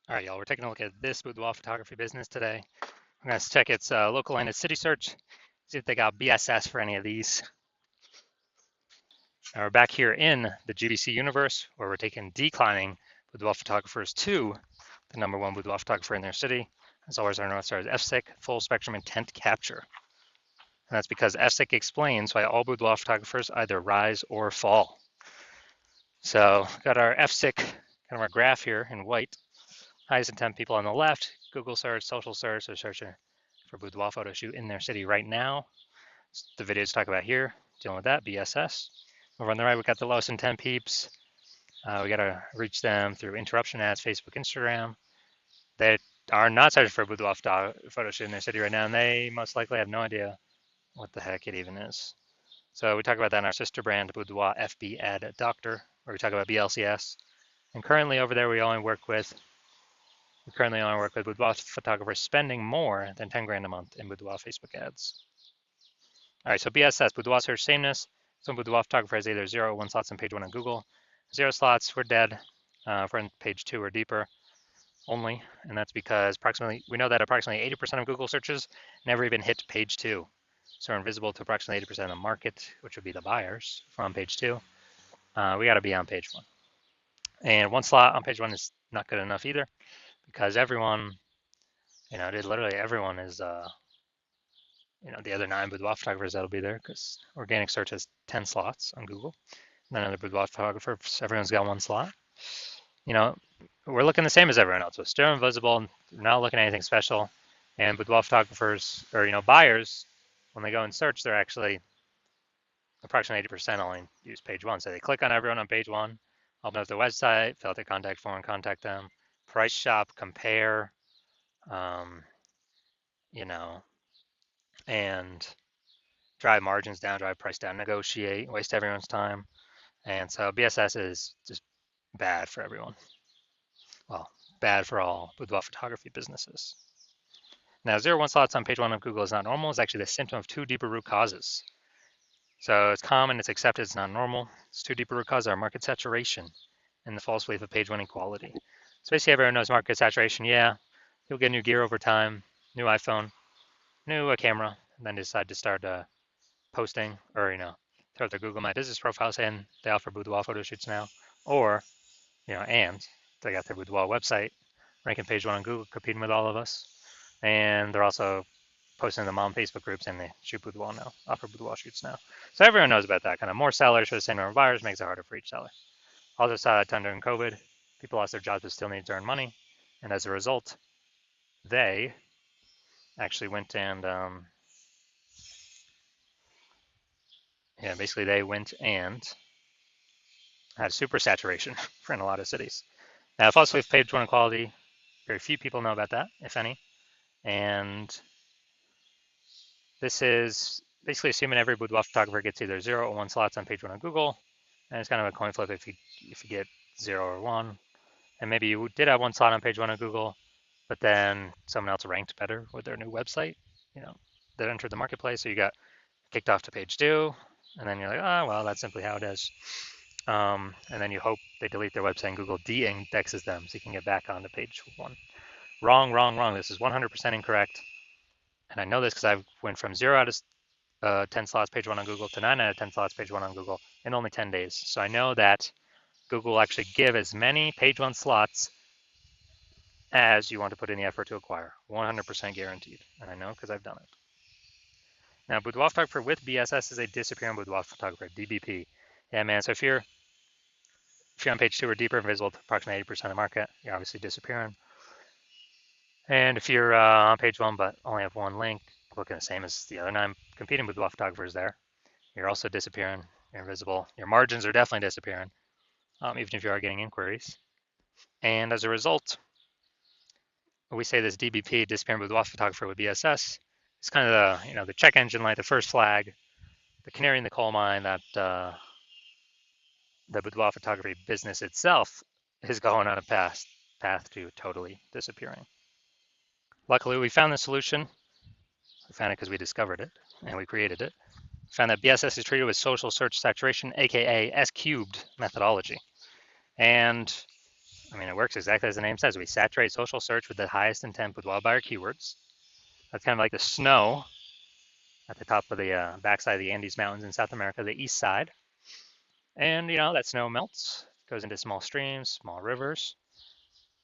All right, y'all, we're taking a look at this boudoir photography business today. I'm going to check its local and its city search, see if they got BSS for any of these. Now we're back here in the GBC universe where we're taking declining boudoir photographers to the #1 boudoir photographer in their city. As always, our North Star is FSIC, full spectrum intent capture. And that's because FSIC explains why all boudoir photographers either rise or fall. So got our FSIC, kind of our graph here in white. Highest intent people on the left, Google search, social search, they're searching for boudoir photo shoot in their city right now. The videos talk about here, dealing with that, BSS. Over on the right, we got the lowest intent peeps. We got to reach them through interruption ads, Facebook, Instagram. They are not searching for boudoir photo shoot in their city right now, and they most likely have no idea what the heck it even is. So we talk about that in our sister brand, Boudoir FB Ad Doctor, where we talk about BLCS. And currently over there, we currently only work with boudoir photographers spending more than 10 grand a month in boudoir Facebook ads. All right, so BSS, boudoir search sameness. Some boudoir photographer has either 0 or 1 slots on page 1 on Google. 0 slots, we're dead. If we're on page 2 or deeper only, and that's because we know that approximately 80% of Google searches never even hit page 2. So we're invisible to approximately 80% of the market, which would be the buyers from page 2. We got to be on page 1. And 1 slot on page 1 is not good enough either, because everyone, literally everyone is, the other 9 boudoir photographers that'll be there, because organic search has 10 slots on Google. And then other boudoir photographers, everyone's got 1 slot. We're looking the same as everyone else. We're still invisible, not looking at anything special. And boudoir photographers, or buyers, when they go and search, they're actually approximately 80% only use page 1. So they click on everyone on page 1, open up their website, fill out their contact form, contact them, price shop, compare, and drive margins down, drive price down, negotiate, waste everyone's time. And so BSS is just bad for everyone. Well, bad for all boudoir photography businesses. Now, 0-1 slots on page 1 of Google is not normal. It's actually the symptom of 2 deeper root causes. So it's common, it's accepted, it's not normal. It's 2 deeper root causes are market saturation and the false belief of page 1 equality. So basically everyone knows market saturation. Yeah, you'll get new gear over time, new iPhone, new camera, and then decide to start posting or, throw out their Google My Business profile saying they offer boudoir photo shoots now. Or, and they got their boudoir website, ranking page 1 on Google, competing with all of us. And they're also posting them on Facebook groups and they shoot boudoir now, offer boudoir shoots now. So everyone knows about that. Kind of more sellers for the same number of buyers makes it harder for each seller. Also saw a ton during COVID. People lost their jobs but still need to earn money. And as a result, they actually went and, basically they went and had super saturation in a lot of cities. Now, false belief page 1 equality, very few people know about that, if any. And this is basically assuming every boudoir photographer gets either 0 or 1 slots on page 1 on Google. And it's kind of a coin flip if you get 0 or 1. And maybe you did have 1 slot on page 1 on Google, but then someone else ranked better with their new website, that entered the marketplace. So you got kicked off to page 2, and then you're like, oh, well, that's simply how it is. And then you hope they delete their website and Google de-indexes them so you can get back onto page 1. Wrong, wrong, wrong. This is 100% incorrect. And I know this because I went from 0 out of 10 slots page 1 on Google to 9 out of 10 slots page 1 on Google in only 10 days. So I know that Google will actually give as many page 1 slots as you want to put in the effort to acquire. 100% guaranteed. And I know because I've done it. Now, boudoir photographer with BSS is a disappearing boudoir photographer, DBP. Yeah, man. So if you're on page 2 or deeper, invisible to approximately 80% of the market, you're obviously disappearing. And if you're on page 1 but only have 1 link, looking the same as the other 9 competing boudoir photographers there, you're also disappearing. You're invisible. Your margins are definitely disappearing, even if you are getting inquiries. And as a result, we say this DBP, disappearing boudoir photographer with BSS, is kind of the check engine light, the first flag, the canary in the coal mine that the boudoir photography business itself is going on a path to totally disappearing. Luckily, we found the solution. We found it because we discovered it and we created it. We found that BSS is treated with social search saturation, aka S cubed methodology. And I mean, it works exactly as the name says. We saturate social search with the highest intent boudoir buyer keywords. That's kind of like the snow at the top of the backside of the Andes Mountains in South America, the east side. And, that snow melts, goes into small streams, small rivers,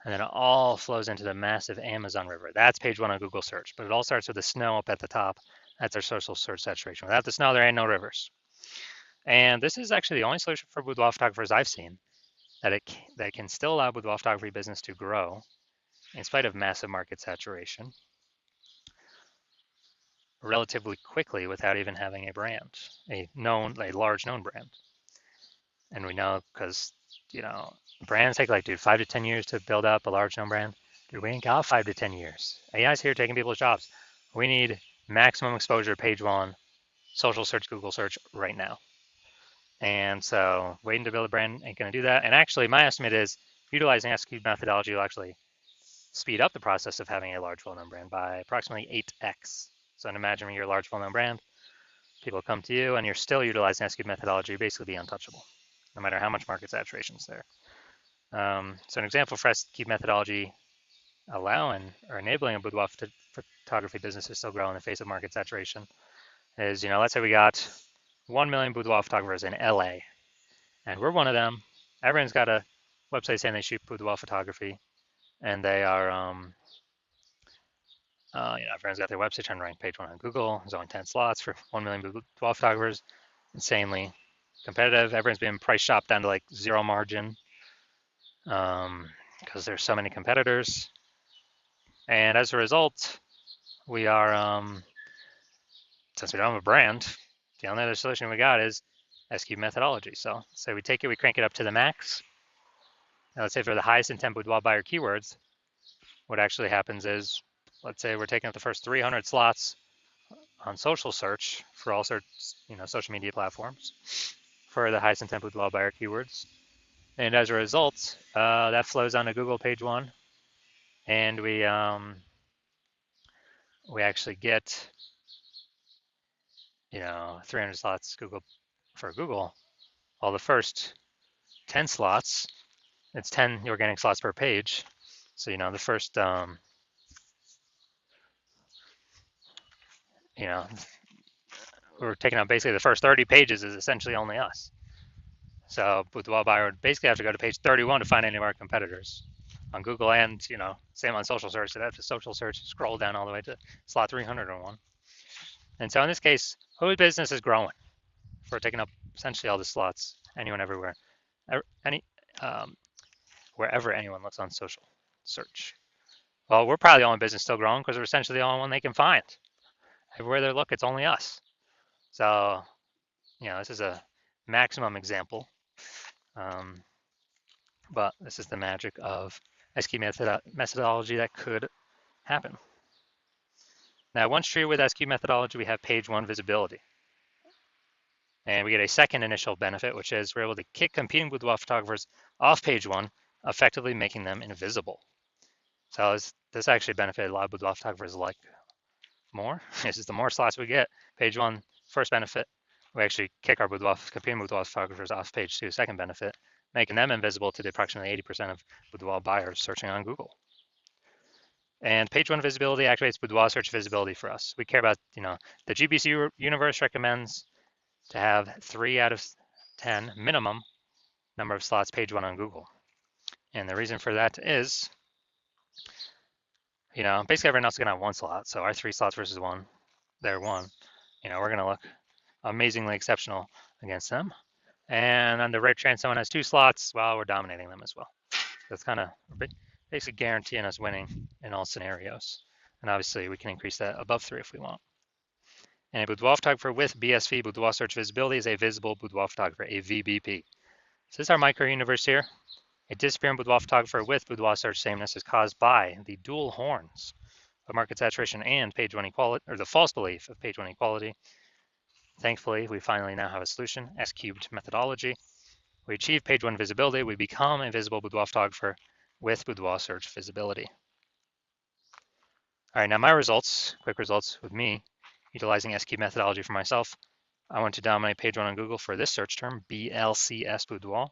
and then it all flows into the massive Amazon River. That's page one on Google search, but it all starts with the snow up at the top. That's our social search saturation. Without the snow, there ain't no rivers. And this is actually the only solution for boudoir photographers I've seen that can still allow boudoir photography business to grow in spite of massive market saturation relatively quickly without even having a brand, a large known brand. And we know because, brands take 5 to 10 years to build up a large known brand. Dude, we ain't got 5 to 10 years. AI's here taking people's jobs. We need maximum exposure, page one, social search, Google search right now. And so waiting to build a brand ain't going to do that. And actually, my estimate is utilizing SQ methodology will actually speed up the process of having a large, well-known brand by approximately 8x. So imagine you're a large, well-known brand, people come to you, and you're still utilizing SQ methodology, you're basically be untouchable, no matter how much market saturation is there. So an example for SQ methodology allowing or enabling a boudoir photography business to still grow in the face of market saturation is, let's say we got 1 million boudoir photographers in LA, and we're one of them. Everyone's got a website saying they shoot boudoir photography, and they are, everyone's got their website trying to rank page one on Google. There's only 10 slots for 1 million boudoir photographers. Insanely competitive. Everyone's been price shopped down to zero margin because there's so many competitors. And as a result, we are, since we don't have a brand, the only other solution we got is SQ methodology. So we take it, we crank it up to the max. Now let's say for the highest intent boudoir buyer keywords, what actually happens is, let's say we're taking up the first 300 slots on social search for all sorts, social media platforms for the highest intent boudoir buyer keywords. And as a result, that flows onto Google page one, and we actually get 300 slots for Google. Well, the first 10 slots, it's 10 organic slots per page. So the first we're taking out basically the first 30 pages is essentially only us. So boudoir buyer would basically have to go to page 31 to find any of our competitors on Google, and same on social search. So that's a social search, scroll down all the way to slot 301. And so in this case, whose business is growing? We're taking up essentially all the slots, anyone, everywhere, wherever anyone looks on social search. Well, we're probably the only business still growing because we're essentially the only one they can find. Everywhere they look, it's only us. So, this is a maximum example, but this is the magic of SQ methodology that could happen. Now, once true with SQ methodology, we have page one visibility. And we get a second initial benefit, which is we're able to kick competing boudoir photographers off page one, effectively making them invisible. So this actually benefited a lot of boudoir photographers more. This is the more slots we get. Page one, first benefit, we actually kick our competing boudoir photographers off page two, second benefit, making them invisible to the approximately 80% of boudoir buyers searching on Google. And page one visibility activates boudoir search visibility for us. We care about, the GBC universe recommends to have 3 out of 10 minimum number of slots page one on Google. And the reason for that is, basically everyone else is going to have 1 slot. So our 3 slots versus 1, they're 1. We're going to look amazingly exceptional against them. And on the rare chance someone has 2 slots, well, we're dominating them as well. That's kind of basically guaranteeing us winning in all scenarios. And obviously we can increase that above 3 if we want. And a boudoir photographer with BSV, boudoir search visibility, is a visible boudoir photographer, a VBP. So this is our micro universe here. A disappearing boudoir photographer with boudoir search sameness is caused by the dual horns of market saturation and page one equality, or the false belief of page one equality. Thankfully, we finally now have a solution, S-cubed methodology. We achieve page one visibility. We become a visible boudoir photographer with boudoir search visibility. All right, now my results, quick results with me, utilizing S-cubed methodology for myself. I want to dominate page one on Google for this search term, BLCS boudoir.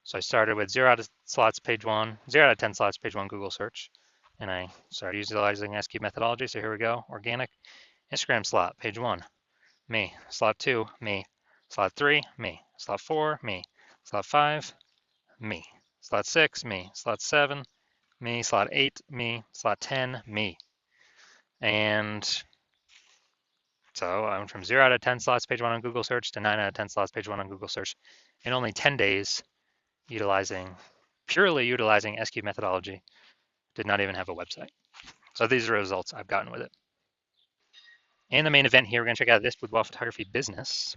So I started with 0 out of slots, page 1, 0 out of 10 slots, page 1 Google search. And I started utilizing SQ methodology. So here we go. Organic Instagram slot, page 1, me. Slot 2, me. Slot 3, me. Slot 4, me. Slot 5, me. Slot 6, me. Slot 7, me. Slot 8, me. Slot 10, me. And so I went from 0 out of 10 slots, page 1 on Google search to 9 out of 10 slots, page 1 on Google search in only 10 days, purely utilizing SQ methodology. Did not even have a website. So these are the results I've gotten with it. And the main event here, we're going to check out this Boudoir photography business.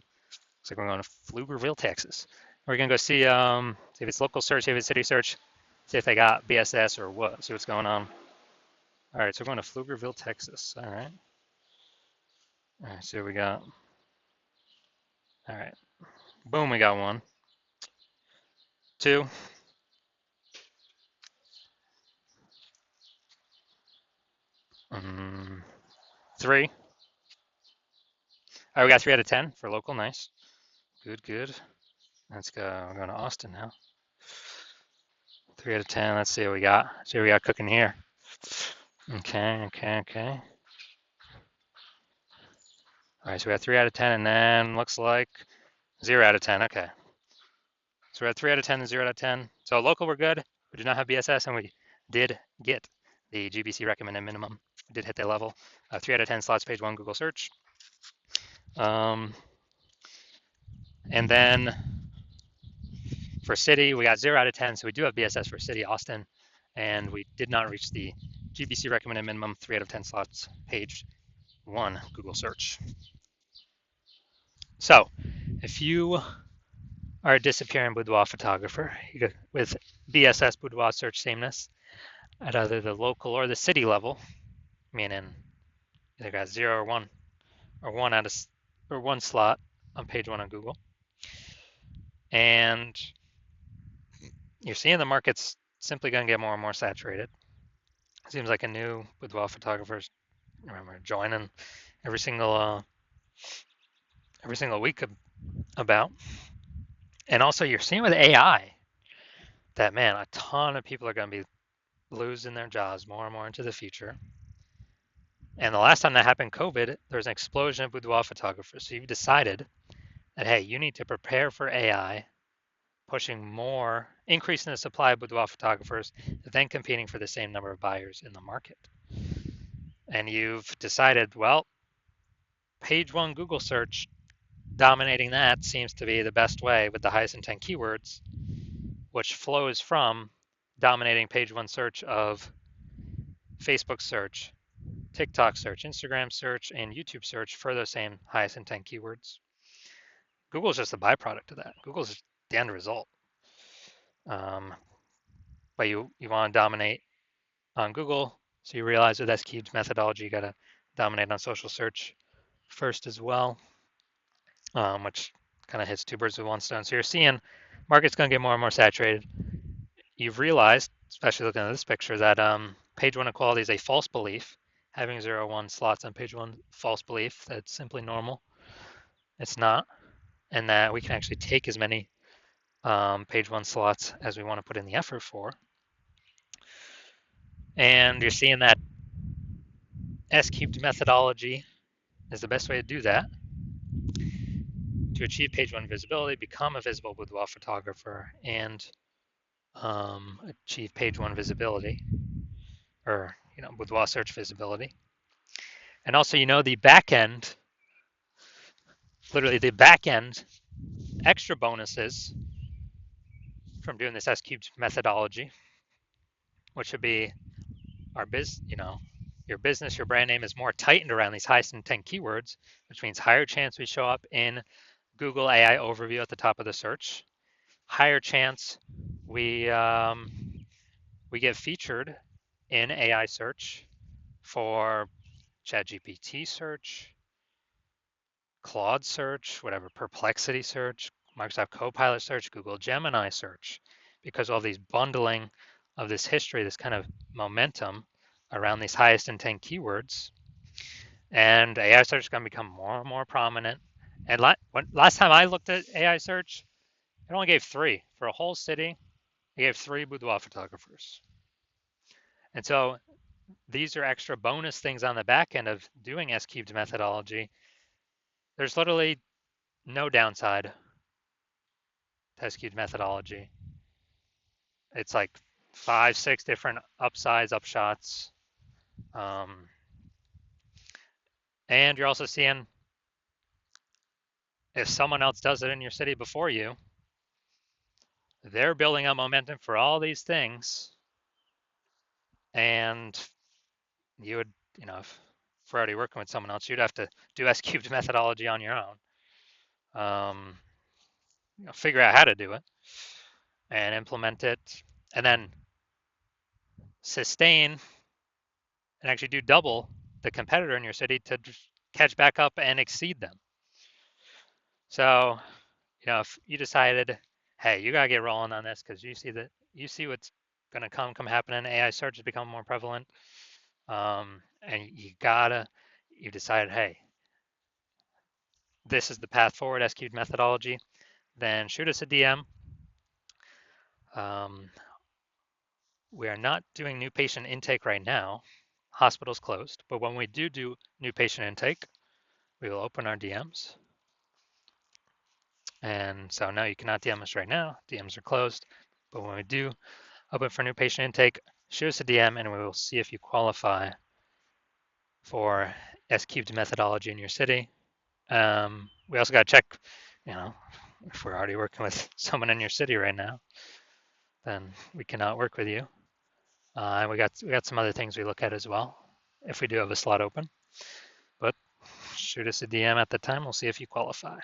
Looks like we're going to Pflugerville, Texas. We're going to go see if it's local search, see if it's city search, see if they got BSS or what, see what's going on. All right, so we're going to Pflugerville, Texas. All right. All right, so we got, all right. Boom, we got 1, 2, 3. All right, we got 3 out of 10 for local, nice. Good, good. Let's go, we're going to Austin now. 3 out of 10, let's see what we got. See what we got cooking here. Okay. All right, so we got 3 out of 10, and then looks like 0 out of 10. Okay. So we're at 3 out of 10 and 0 out of 10. So local, we're good. We do not have BSS, and we did get the GBC recommended minimum. We did hit that level. 3 out of 10 slots, page 1 Google search. And then for city, we got 0 out of 10. So we do have BSS for city, Austin, and we did not reach the GBC recommended minimum. 3 out of 10 slots, page 1 Google search. So if you are a disappearing boudoir photographer with BSS boudoir search sameness at either the local or the city level, meaning either got 0 or 1 or 1 out of or 1 slot on page 1 on Google, and you're seeing the market's simply going to get more and more saturated. It seems like a new boudoir photographers remember joining every single week about. And also you're seeing with AI that, man, a ton of people are going to be losing their jobs more and more into the future. And the last time that happened, COVID, there was an explosion of boudoir photographers. So you've decided that, hey, you need to prepare for AI, increasing the supply of boudoir photographers, then competing for the same number of buyers in the market. And you've decided, well, page 1 Google search, dominating that seems to be the best way with the highest intent keywords, which flows from dominating page 1 search of Facebook search, TikTok search, Instagram search, and YouTube search for those same highest intent keywords. Google is just a byproduct of that. Google is the end result. But you want to dominate on Google, so you realize with S-Cube's methodology, you got to dominate on social search first as well, which kind of hits 2 birds with 1 stone. So you're seeing market's going to get more and more saturated. You've realized, especially looking at this picture, that page 1 equality is a false belief. Having 0, 1 slots on page 1, false belief. That's simply normal. It's not. And that we can actually take as many page 1 slots as we want to put in the effort for. And you're seeing that S-cubed methodology is the best way to do that. To achieve page 1 visibility, become a visible boudoir photographer, and achieve page 1 visibility, or boudoir search visibility. And also, the back end, literally the back end extra bonuses from doing this S-cubed methodology, which would be your business, your brand name is more tightened around these highest intent keywords, which means higher chance we show up in Google AI overview at the top of the search, higher chance we get featured in AI search for ChatGPT search, Claude search, whatever, Perplexity search, Microsoft Copilot search, Google Gemini search, because all these bundling of this history, this kind of momentum around these highest intent keywords. And AI search is going to become more and more prominent. And last time I looked at AI search, it only gave 3 for a whole city, he gave 3 boudoir photographers. And so these are extra bonus things on the back end of doing S-cubed methodology. There's literally no downside to S-cubed methodology. It's like 5, 6 different upsides, upshots. And you're also seeing if someone else does it in your city before you, they're building up momentum for all these things. And you would, if we're already working with someone else, you'd have to do S-cubed methodology on your own. Figure out how to do it and implement it, and then sustain and actually do double the competitor in your city to catch back up and exceed them. So, if you decided, hey, you gotta get rolling on this because you see what's gonna come happening. AI search has become more prevalent, and you decided, hey, this is the path forward, S-cubed methodology. Then shoot us a DM. We are not doing new patient intake right now. Hospital's closed, but when we do new patient intake, we will open our DMs. And so no, you cannot DM us right now. DMs are closed, but when we do open for new patient intake, shoot us a DM and we will see if you qualify for S-cubed methodology in your city. We also got to check, if we're already working with someone in your city right now, then we cannot work with you. And we got some other things we look at as well if we do have a slot open. But shoot us a DM at the time. We'll see if you qualify.